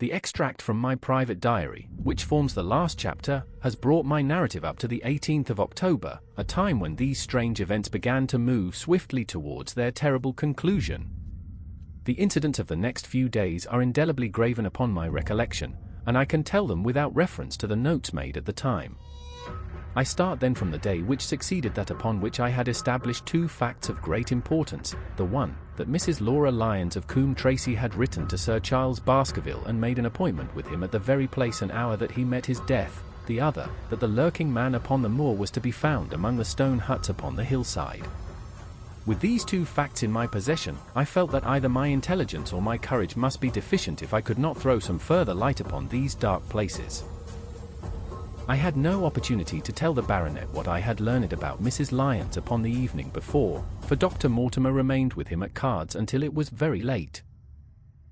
The extract from my private diary, which forms the last chapter, has brought my narrative up to the 18th of October, a time when these strange events began to move swiftly towards their terrible conclusion. The incidents of the next few days are indelibly graven upon my recollection, and I can tell them without reference to the notes made at the time. I start then from the day which succeeded that upon which I had established two facts of great importance: the one, that Mrs. Laura Lyons of Coombe Tracey had written to Sir Charles Baskerville and made an appointment with him at the very place and hour that he met his death; the other, that the lurking man upon the moor was to be found among the stone huts upon the hillside. With these two facts in my possession, I felt that either my intelligence or my courage must be deficient if I could not throw some further light upon these dark places. I had no opportunity to tell the baronet what I had learned about Mrs. Lyons upon the evening before, for Dr. Mortimer remained with him at cards until it was very late.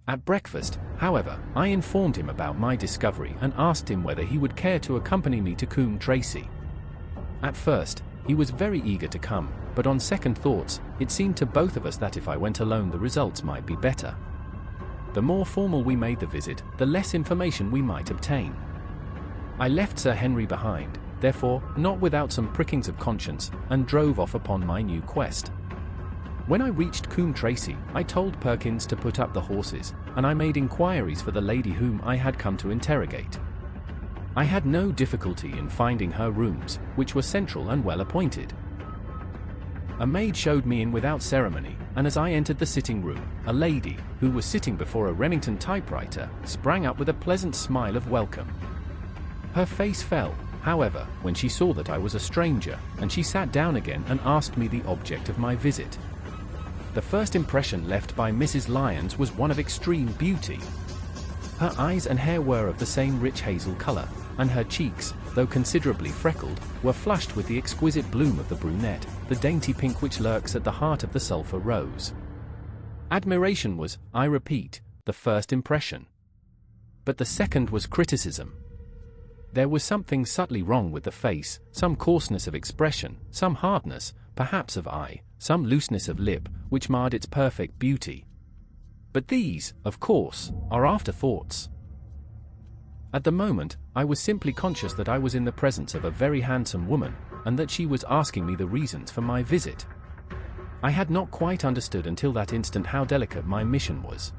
At breakfast, however, I informed him about my discovery and asked him whether he would care to accompany me to Coombe Tracey. At first, he was very eager to come, but on second thoughts, it seemed to both of us that if I went alone the results might be better. The more formal we made the visit, the less information we might obtain. I left Sir Henry behind, therefore, not without some prickings of conscience, and drove off upon my new quest. When I reached Coombe Tracey, I told Perkins to put up the horses, and I made inquiries for the lady whom I had come to interrogate. I had no difficulty in finding her rooms, which were central and well appointed. A maid showed me in without ceremony, and as I entered the sitting room, a lady, who was sitting before a Remington typewriter, sprang up with a pleasant smile of welcome. Her face fell, however, when she saw that I was a stranger, and she sat down again and asked me the object of my visit. The first impression left by Mrs. Lyons was one of extreme beauty. Her eyes and hair were of the same rich hazel color, and her cheeks, though considerably freckled, were flushed with the exquisite bloom of the brunette, the dainty pink which lurks at the heart of the sulphur rose. Admiration was, I repeat, the first impression. But the second was criticism. There was something subtly wrong with the face, some coarseness of expression, some hardness, perhaps of eye, some looseness of lip, which marred its perfect beauty. But these, of course, are afterthoughts. At the moment, I was simply conscious that I was in the presence of a very handsome woman, and that she was asking me the reasons for my visit. I had not quite understood until that instant how delicate my mission was.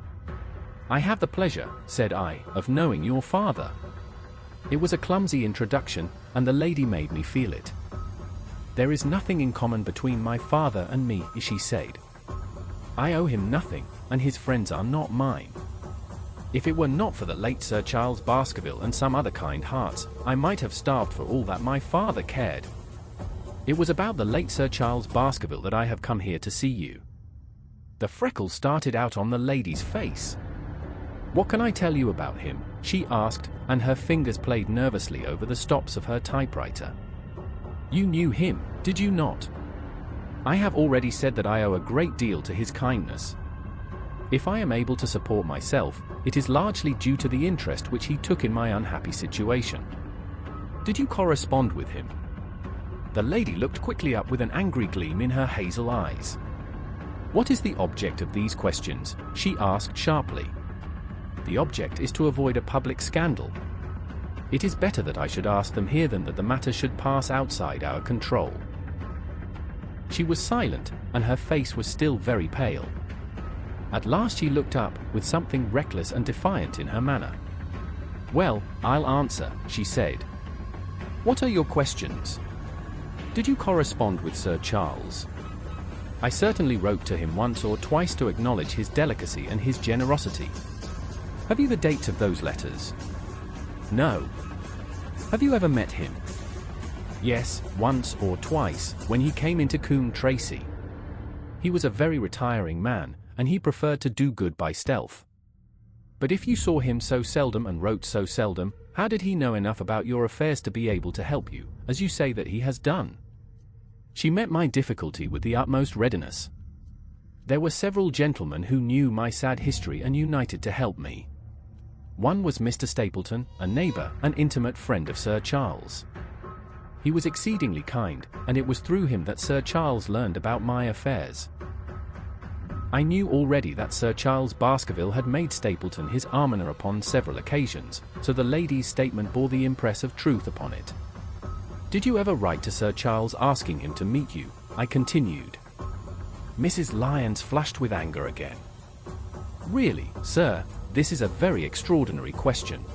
"I have the pleasure," said I, "of knowing your father." It was a clumsy introduction, and the lady made me feel it. "There is nothing in common between my father and me," she said. "I owe him nothing, and his friends are not mine. If it were not for the late Sir Charles Baskerville and some other kind hearts, I might have starved for all that my father cared. It was about the late Sir Charles Baskerville that I have come here to see you." The freckles started out on the lady's face. "What can I tell you about him?" she asked, and her fingers played nervously over the stops of her typewriter. "You knew him, did you not?" "I have already said that I owe a great deal to his kindness. If I am able to support myself, it is largely due to the interest which he took in my unhappy situation." "Did you correspond with him?" The lady looked quickly up with an angry gleam in her hazel eyes. "What is the object of these questions?" she asked sharply. "The object is to avoid a public scandal. It is better that I should ask them here than that the matter should pass outside our control." She was silent, and her face was still very pale. At last she looked up, with something reckless and defiant in her manner. "Well, I'll answer," she said. "What are your questions? Did you correspond with Sir Charles?" "I certainly wrote to him once or twice to acknowledge his delicacy and his generosity." "Have you the dates of those letters?" "No." "Have you ever met him?" "Yes, once or twice, when he came into Coombe Tracey. He was a very retiring man, and he preferred to do good by stealth." "But if you saw him so seldom and wrote so seldom, how did he know enough about your affairs to be able to help you, as you say that he has done?" She met my difficulty with the utmost readiness. "There were several gentlemen who knew my sad history and united to help me. One was Mr. Stapleton, a neighbor, an intimate friend of Sir Charles. He was exceedingly kind, and it was through him that Sir Charles learned about my affairs. I knew already that Sir Charles Baskerville had made Stapleton his almoner upon several occasions, so the lady's statement bore the impress of truth upon it. "Did you ever write to Sir Charles asking him to meet you?" I continued. Mrs. Lyons flushed with anger again. "Really, sir, this is a very extraordinary question.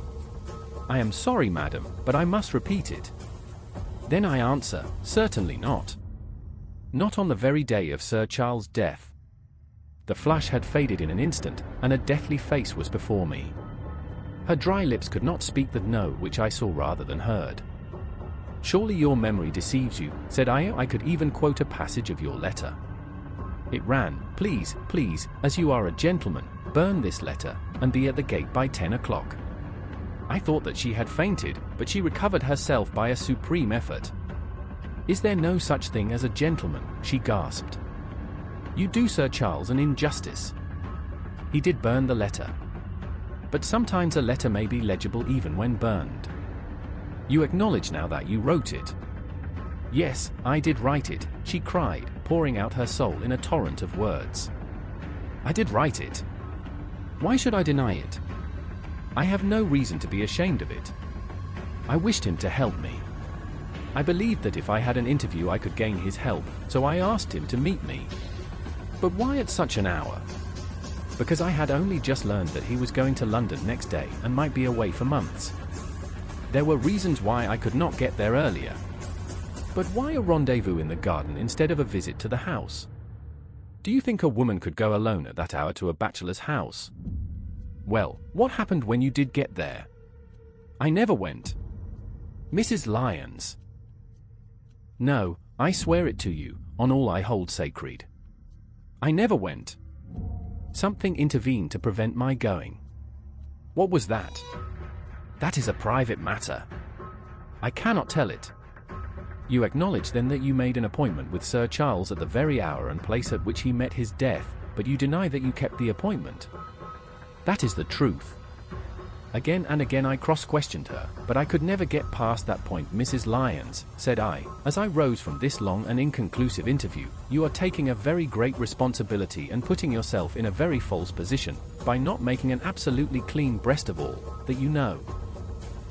I am sorry, madam, but I must repeat it." Then I answer, "Certainly not. Not on the very day of Sir Charles' death." The flush had faded in an instant, and a deathly face was before me. Her dry lips could not speak the no which I saw rather than heard. "Surely your memory deceives you," said I. "I could even quote a passage of your letter. It ran, 'Please, please, as you are a gentleman, burn this letter, and be at the gate by 10 o'clock. I thought that she had fainted, but she recovered herself by a supreme effort. "Is there no such thing as a gentleman?" she gasped. "You do Sir Charles an injustice. He did burn the letter. But sometimes a letter may be legible even when burned. You acknowledge now that you wrote it." "Yes, I did write it," she cried, pouring out her soul in a torrent of words. "I did write it. Why should I deny it? I have no reason to be ashamed of it. I wished him to help me. I believed that if I had an interview I could gain his help, so I asked him to meet me. But why at such an hour? Because I had only just learned that he was going to London next day and might be away for months. There were reasons why I could not get there earlier. But why a rendezvous in the garden instead of a visit to the house? Do you think a woman could go alone at that hour to a bachelor's house? Well, what happened when you did get there?" "I never went." "Mrs. Lyons." "No, I swear it to you, on all I hold sacred. I never went. Something intervened to prevent my going." "What was that?" "That is a private matter. I cannot tell it." "You acknowledge then that you made an appointment with Sir Charles at the very hour and place at which he met his death, but you deny that you kept the appointment." "That is the truth." Again and again I cross-questioned her, but I could never get past that point. "Mrs. Lyons," said I, as I rose from this long and inconclusive interview, "you are taking a very great responsibility and putting yourself in a very false position, by not making an absolutely clean breast of all that you know.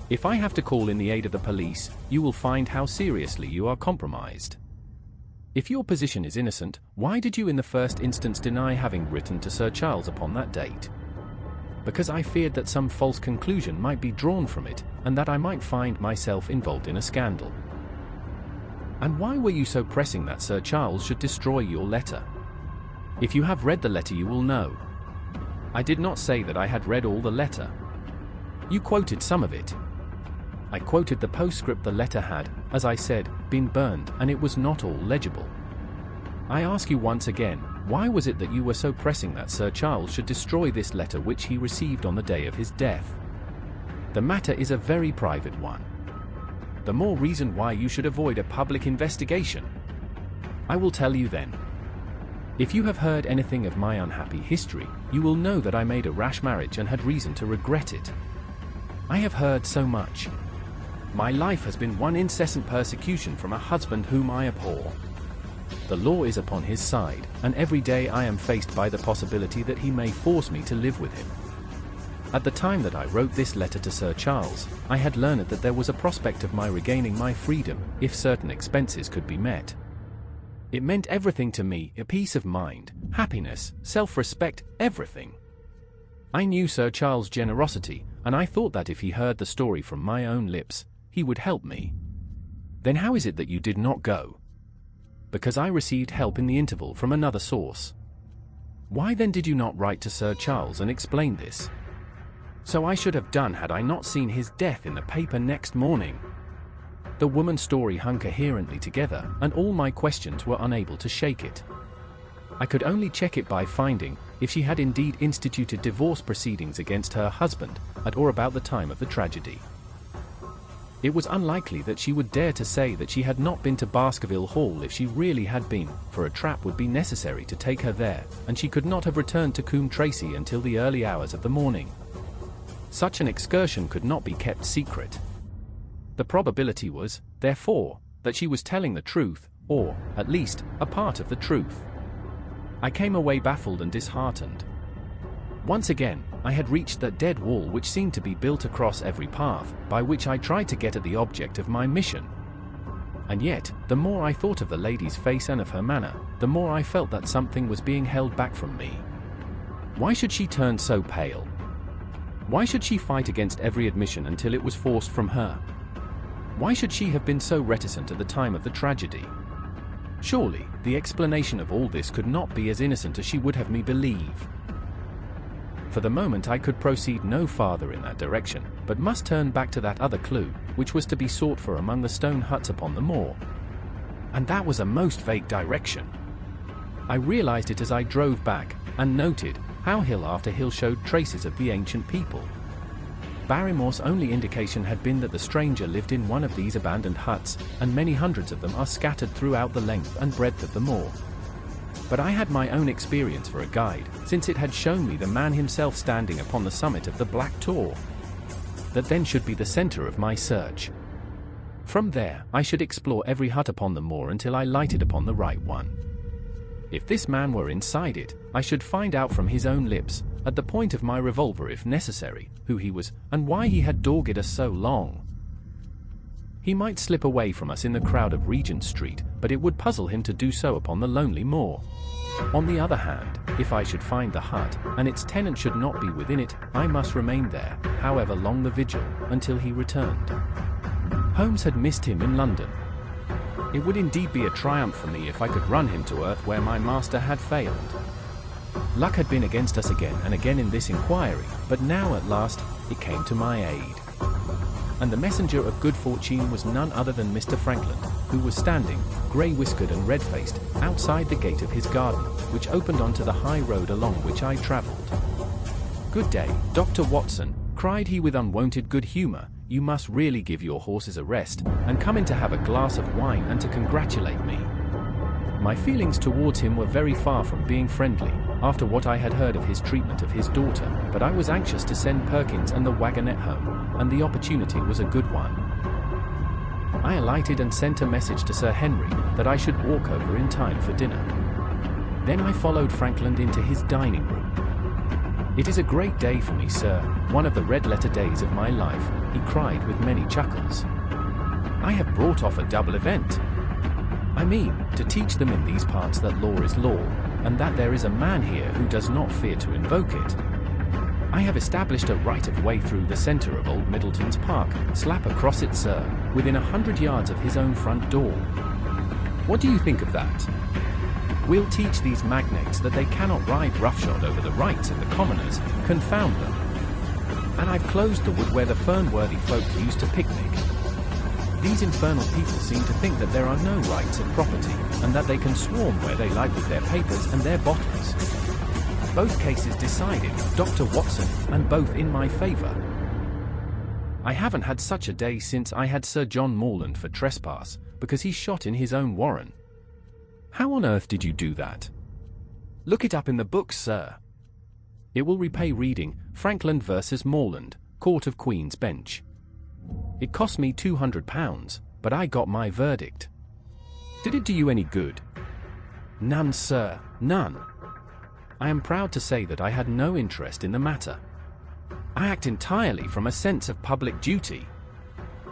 If I have to call in the aid of the police, you will find how seriously you are compromised. If your position is innocent, why did you in the first instance deny having written to Sir Charles upon that date?" "Because I feared that some false conclusion might be drawn from it, and that I might find myself involved in a scandal." "And why were you so pressing that Sir Charles should destroy your letter? If you have read the letter you will know." "I did not say that I had read all the letter." "You quoted some of it." "I quoted the postscript. The letter had, as I said, been burned, and it was not all legible. I ask you once again, why was it that you were so pressing that Sir Charles should destroy this letter which he received on the day of his death? The matter is a very private one. The more reason why you should avoid a public investigation. I will tell you then. If you have heard anything of my unhappy history, you will know that I made a rash marriage and had reason to regret it. I have heard so much. My life has been one incessant persecution from a husband whom I abhor. The law is upon his side, and every day I am faced by the possibility that he may force me to live with him. At the time that I wrote this letter to Sir Charles, I had learned that there was a prospect of my regaining my freedom, if certain expenses could be met. It meant everything to me, a peace of mind, happiness, self-respect, everything. I knew Sir Charles' generosity, and I thought that if he heard the story from my own lips, he would help me. Then how is it that you did not go? Because I received help in the interval from another source. Why then did you not write to Sir Charles and explain this? So I should have done had I not seen his death in the paper next morning. The woman's story hung coherently together, and all my questions were unable to shake it. I could only check it by finding if she had indeed instituted divorce proceedings against her husband at or about the time of the tragedy. It was unlikely that she would dare to say that she had not been to Baskerville Hall. If she really had been, for a trap would be necessary to take her there, and she could not have returned to Coombe Tracey until the early hours of the morning. Such an excursion could not be kept secret. The probability was, therefore, that she was telling the truth, or, at least, a part of the truth. I came away baffled and disheartened. Once again, I had reached that dead wall which seemed to be built across every path by which I tried to get at the object of my mission. And yet, the more I thought of the lady's face and of her manner, the more I felt that something was being held back from me. Why should she turn so pale? Why should she fight against every admission until it was forced from her? Why should she have been so reticent at the time of the tragedy? Surely, the explanation of all this could not be as innocent as she would have me believe. For the moment I could proceed no farther in that direction, but must turn back to that other clue, which was to be sought for among the stone huts upon the moor. And that was a most vague direction. I realized it as I drove back, and noted how hill after hill showed traces of the ancient people. Barrymore's only indication had been that the stranger lived in one of these abandoned huts, and many hundreds of them are scattered throughout the length and breadth of the moor. But I had my own experience for a guide, since it had shown me the man himself standing upon the summit of the Black Tor. That then should be the center of my search. From there, I should explore every hut upon the moor until I lighted upon the right one. If this man were inside it, I should find out from his own lips, at the point of my revolver if necessary, who he was, and why he had dogged us so long. He might slip away from us in the crowd of Regent Street, but it would puzzle him to do so upon the lonely moor. On the other hand, if I should find the hut, and its tenant should not be within it, I must remain there, however long the vigil, until he returned. Holmes had missed him in London. It would indeed be a triumph for me if I could run him to earth where my master had failed. Luck had been against us again and again in this inquiry, but now at last, it came to my aid. And the messenger of good fortune was none other than Mr. Frankland, who was standing, grey-whiskered and red-faced, outside the gate of his garden, which opened onto the high road along which I travelled. "Good day, Dr. Watson," cried he with unwonted good humour. "You must really give your horses a rest, and come in to have a glass of wine and to congratulate me." My feelings towards him were very far from being friendly, after what I had heard of his treatment of his daughter, but I was anxious to send Perkins and the wagonette home, and the opportunity was a good one. I alighted and sent a message to Sir Henry that I should walk over in time for dinner. Then I followed Frankland into his dining room. "It is a great day for me, sir, one of the red-letter days of my life," he cried with many chuckles. "I have brought off a double event. I mean, to teach them in these parts that law is law, and that there is a man here who does not fear to invoke it. I have established a right-of-way through the centre of Old Middleton's Park, slap across it, sir, within 100 yards of his own front door. What do you think of that? We'll teach these magnates that they cannot ride roughshod over the rights of the commoners, confound them. And I've closed the wood where the Fernworthy folk used to picnic. These infernal people seem to think that there are no rights of property, and that they can swarm where they like with their papers and their bottles. Both cases decided, Dr. Watson, and both in my favour. I haven't had such a day since I had Sir John Morland for trespass, because he shot in his own warren. How on earth did you do that? Look it up in the books, sir. It will repay reading, Frankland versus Morland, Court of Queen's Bench. It cost me £200, but I got my verdict. Did it do you any good? None, sir, none. I am proud to say that I had no interest in the matter. I act entirely from a sense of public duty.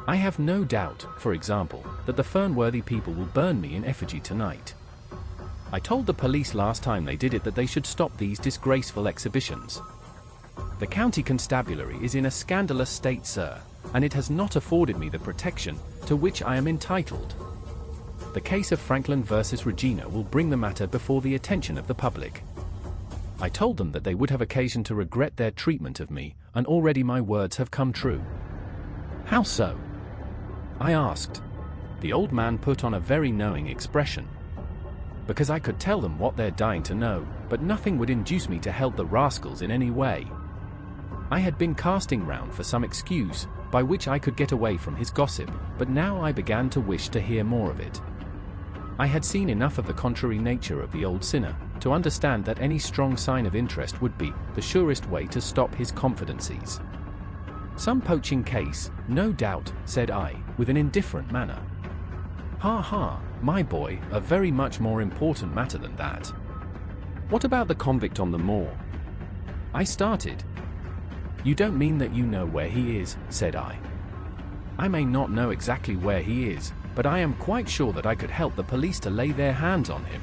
I have no doubt, for example, that the Fernworthy people will burn me in effigy tonight. I told the police last time they did it that they should stop these disgraceful exhibitions. The county constabulary is in a scandalous state, sir, and it has not afforded me the protection to which I am entitled. The case of Frankland versus Regina will bring the matter before the attention of the public. I told them that they would have occasion to regret their treatment of me, and already my words have come true. How so? I asked. The old man put on a very knowing expression. Because I could tell them what they're dying to know, but nothing would induce me to help the rascals in any way. I had been casting round for some excuse by which I could get away from his gossip, but now I began to wish to hear more of it. I had seen enough of the contrary nature of the old sinner to understand that any strong sign of interest would be the surest way to stop his confidences. Some poaching case, no doubt, said I, with an indifferent manner. Ha ha, my boy, a very much more important matter than that. What about the convict on the moor? I started. You don't mean that you know where he is, said I. I may not know exactly where he is, but I am quite sure that I could help the police to lay their hands on him.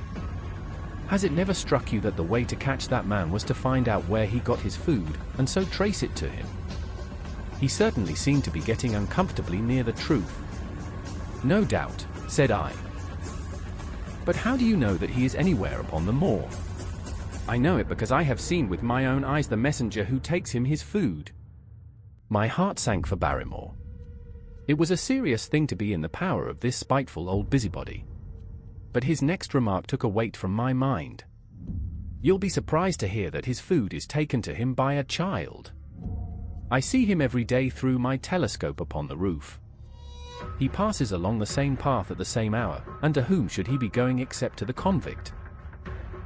Has it never struck you that the way to catch that man was to find out where he got his food, and so trace it to him? He certainly seemed to be getting uncomfortably near the truth. No doubt, said I. But how do you know that he is anywhere upon the moor? I know it because I have seen with my own eyes the messenger who takes him his food. My heart sank for Barrymore. It was a serious thing to be in the power of this spiteful old busybody. But his next remark took a weight from my mind. You'll be surprised to hear that his food is taken to him by a child. I see him every day through my telescope upon the roof. He passes along the same path at the same hour, and to whom should he be going except to the convict?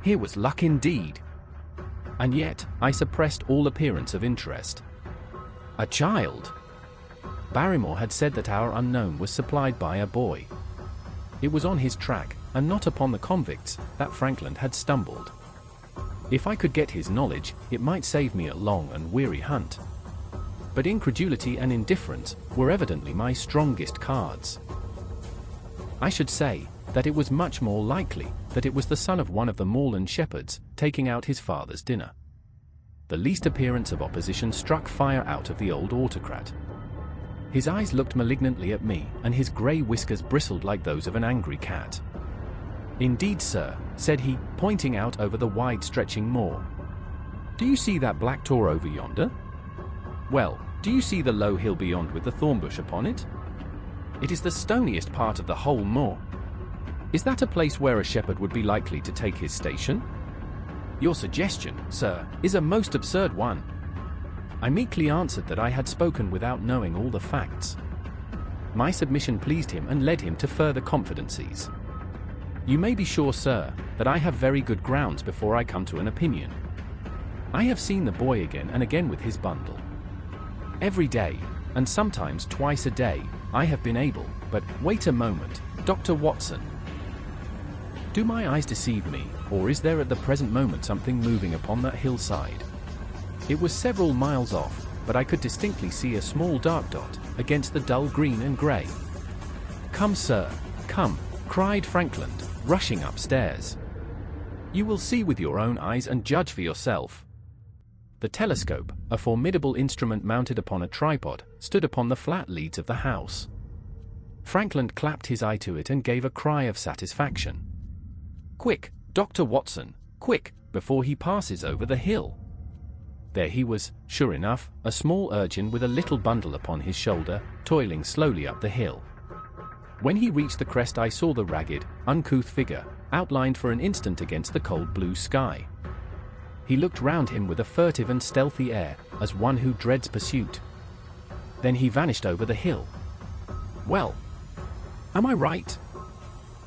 Here was luck indeed. And yet, I suppressed all appearance of interest. A child! Barrymore had said that our unknown was supplied by a boy. It was on his track, and not upon the convicts, that Frankland had stumbled. If I could get his knowledge, it might save me a long and weary hunt. But incredulity and indifference were evidently my strongest cards. I should say that it was much more likely that it was the son of one of the moorland shepherds taking out his father's dinner. The least appearance of opposition struck fire out of the old autocrat. His eyes looked malignantly at me, and his grey whiskers bristled like those of an angry cat. Indeed, sir, said he, pointing out over the wide-stretching moor. Do you see that black tor over yonder? Well, do you see the low hill beyond with the thorn bush upon it? It is the stoniest part of the whole moor. Is that a place where a shepherd would be likely to take his station? Your suggestion, sir, is a most absurd one. I meekly answered that I had spoken without knowing all the facts. My submission pleased him and led him to further confidences. You may be sure, sir, that I have very good grounds before I come to an opinion. I have seen the boy again and again with his bundle. Every day, and sometimes twice a day, I have been able, but wait a moment, Dr. Watson. Do my eyes deceive me, or is there at the present moment something moving upon that hillside? It was several miles off, but I could distinctly see a small dark dot against the dull green and grey. Come, sir, come, cried Frankland, rushing upstairs. You will see with your own eyes and judge for yourself. The telescope, a formidable instrument mounted upon a tripod, stood upon the flat leads of the house. Frankland clapped his eye to it and gave a cry of satisfaction. Quick, Dr. Watson, quick, before he passes over the hill. There he was, sure enough, a small urchin with a little bundle upon his shoulder, toiling slowly up the hill. When he reached the crest, I saw the ragged, uncouth figure, outlined for an instant against the cold blue sky. He looked round him with a furtive and stealthy air, as one who dreads pursuit. Then he vanished over the hill. Well, am I right?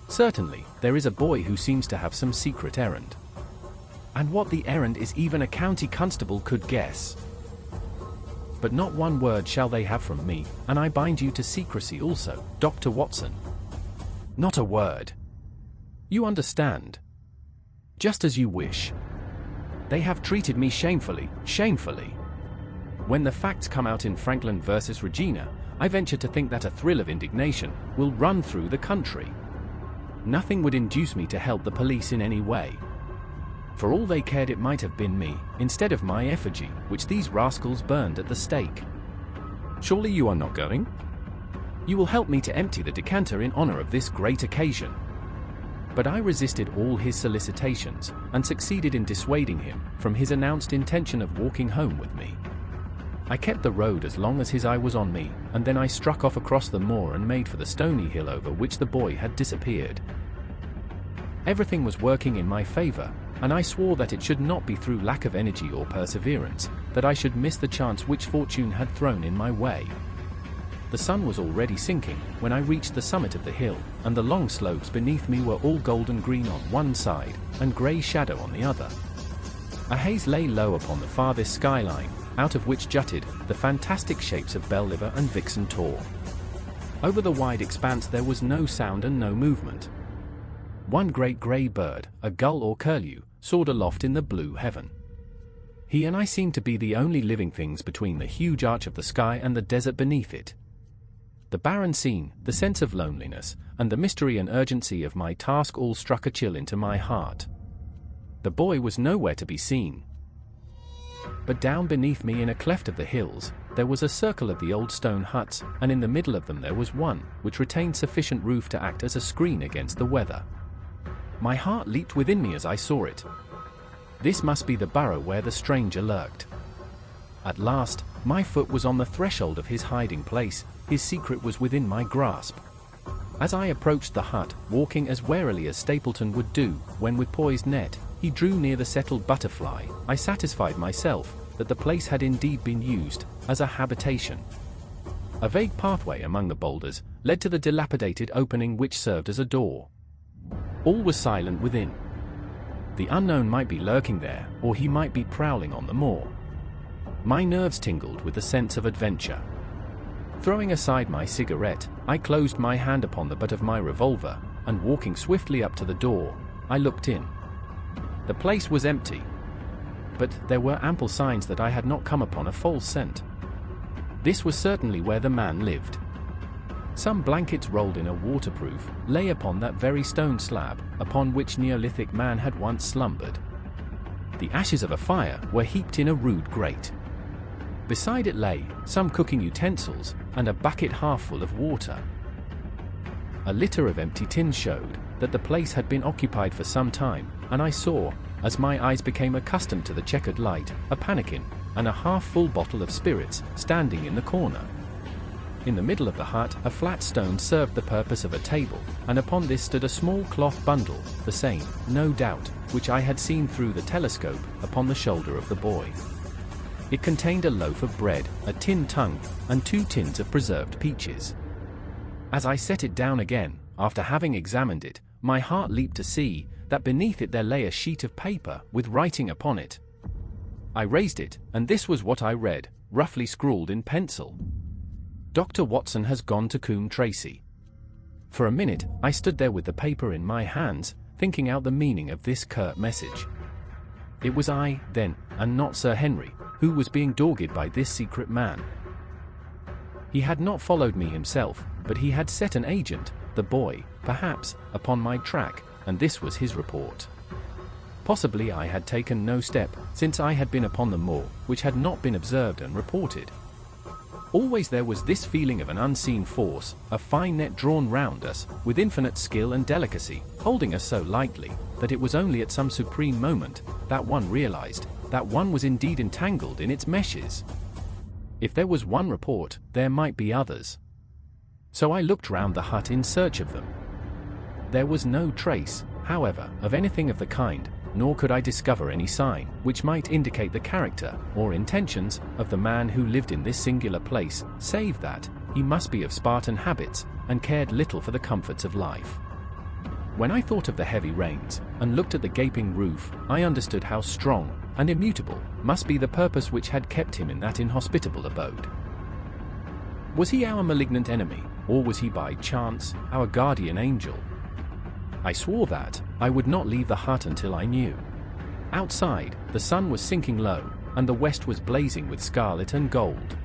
Certainly, there is a boy who seems to have some secret errand. And what the errand is even a county constable could guess. But not one word shall they have from me, and I bind you to secrecy also, Dr. Watson. Not a word. You understand. Just as you wish. They have treated me shamefully, shamefully. When the facts come out in Frankland versus Regina, I venture to think that a thrill of indignation will run through the country. Nothing would induce me to help the police in any way. For all they cared, it might have been me, instead of my effigy, which these rascals burned at the stake. Surely you are not going? You will help me to empty the decanter in honor of this great occasion. But I resisted all his solicitations, and succeeded in dissuading him from his announced intention of walking home with me. I kept the road as long as his eye was on me, and then I struck off across the moor and made for the stony hill over which the boy had disappeared. Everything was working in my favor, and I swore that it should not be through lack of energy or perseverance that I should miss the chance which fortune had thrown in my way. The sun was already sinking when I reached the summit of the hill, and the long slopes beneath me were all golden green on one side and grey shadow on the other. A haze lay low upon the farthest skyline, out of which jutted the fantastic shapes of Belliver and Vixen Tor. Over the wide expanse there was no sound and no movement. One great grey bird, a gull or curlew, soared aloft in the blue heaven. He and I seemed to be the only living things between the huge arch of the sky and the desert beneath it. The barren scene, the sense of loneliness, and the mystery and urgency of my task all struck a chill into my heart. The boy was nowhere to be seen. But down beneath me in a cleft of the hills, there was a circle of the old stone huts, and in the middle of them there was one, which retained sufficient roof to act as a screen against the weather. My heart leaped within me as I saw it. This must be the burrow where the stranger lurked. At last, my foot was on the threshold of his hiding place, his secret was within my grasp. As I approached the hut, walking as warily as Stapleton would do, when with poised net, he drew near the settled butterfly, I satisfied myself that the place had indeed been used as a habitation. A vague pathway among the boulders led to the dilapidated opening which served as a door. All was silent within. The unknown might be lurking there, or he might be prowling on the moor. My nerves tingled with the sense of adventure. Throwing aside my cigarette, I closed my hand upon the butt of my revolver, and walking swiftly up to the door, I looked in. The place was empty. But there were ample signs that I had not come upon a false scent. This was certainly where the man lived. Some blankets rolled in a waterproof lay upon that very stone slab upon which Neolithic man had once slumbered. The ashes of a fire were heaped in a rude grate. Beside it lay some cooking utensils and a bucket half full of water. A litter of empty tins showed that the place had been occupied for some time, and I saw, as my eyes became accustomed to the checkered light, a pannikin and a half-full bottle of spirits standing in the corner. In the middle of the hut, a flat stone served the purpose of a table, and upon this stood a small cloth bundle, the same, no doubt, which I had seen through the telescope upon the shoulder of the boy. It contained a loaf of bread, a tin tongue, and 2 tins of preserved peaches. As I set it down again, after having examined it, my heart leaped to see that beneath it there lay a sheet of paper with writing upon it. I raised it, and this was what I read, roughly scrawled in pencil. Dr. Watson has gone to Coombe Tracey. For a minute, I stood there with the paper in my hands, thinking out the meaning of this curt message. It was I, then, and not Sir Henry, who was being dogged by this secret man. He had not followed me himself, but he had set an agent, the boy, perhaps, upon my track, and this was his report. Possibly I had taken no step, since I had been upon the moor, which had not been observed and reported. Always there was this feeling of an unseen force, a fine net drawn round us, with infinite skill and delicacy, holding us so lightly, that it was only at some supreme moment that one realized that one was indeed entangled in its meshes. If there was one report, there might be others. So I looked round the hut in search of them. There was no trace, however, of anything of the kind, nor could I discover any sign which might indicate the character or intentions of the man who lived in this singular place, save that he must be of Spartan habits and cared little for the comforts of life. When I thought of the heavy rains and looked at the gaping roof, I understood how strong and immutable must be the purpose which had kept him in that inhospitable abode. Was he our malignant enemy, or was he by chance our guardian angel? I swore that I would not leave the hut until I knew. Outside, the sun was sinking low, and the west was blazing with scarlet and gold.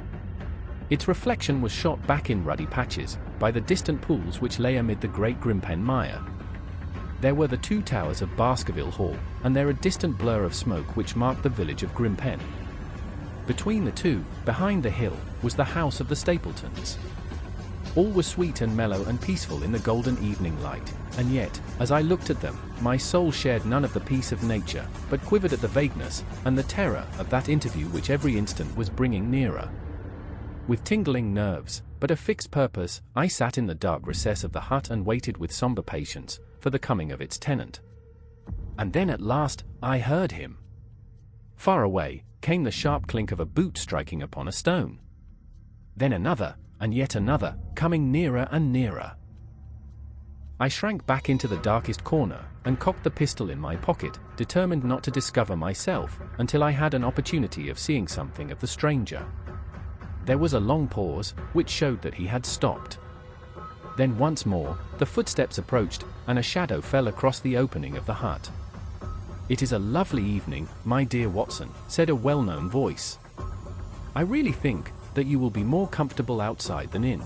Its reflection was shot back in ruddy patches by the distant pools which lay amid the great Grimpen mire. There were the 2 towers of Baskerville Hall, and there a distant blur of smoke which marked the village of Grimpen. Between the two, behind the hill, was the house of the Stapletons. All was sweet and mellow and peaceful in the golden evening light, and yet, as I looked at them, my soul shared none of the peace of nature, but quivered at the vagueness and the terror of that interview which every instant was bringing nearer. With tingling nerves, but a fixed purpose, I sat in the dark recess of the hut and waited with somber patience for the coming of its tenant. And then at last, I heard him. Far away came the sharp clink of a boot striking upon a stone. Then another, and yet another, coming nearer and nearer. I shrank back into the darkest corner, and cocked the pistol in my pocket, determined not to discover myself, until I had an opportunity of seeing something of the stranger. There was a long pause, which showed that he had stopped. Then once more, the footsteps approached, and a shadow fell across the opening of the hut. "It is a lovely evening, my dear Watson," said a well-known voice. "I really think that you will be more comfortable outside than in."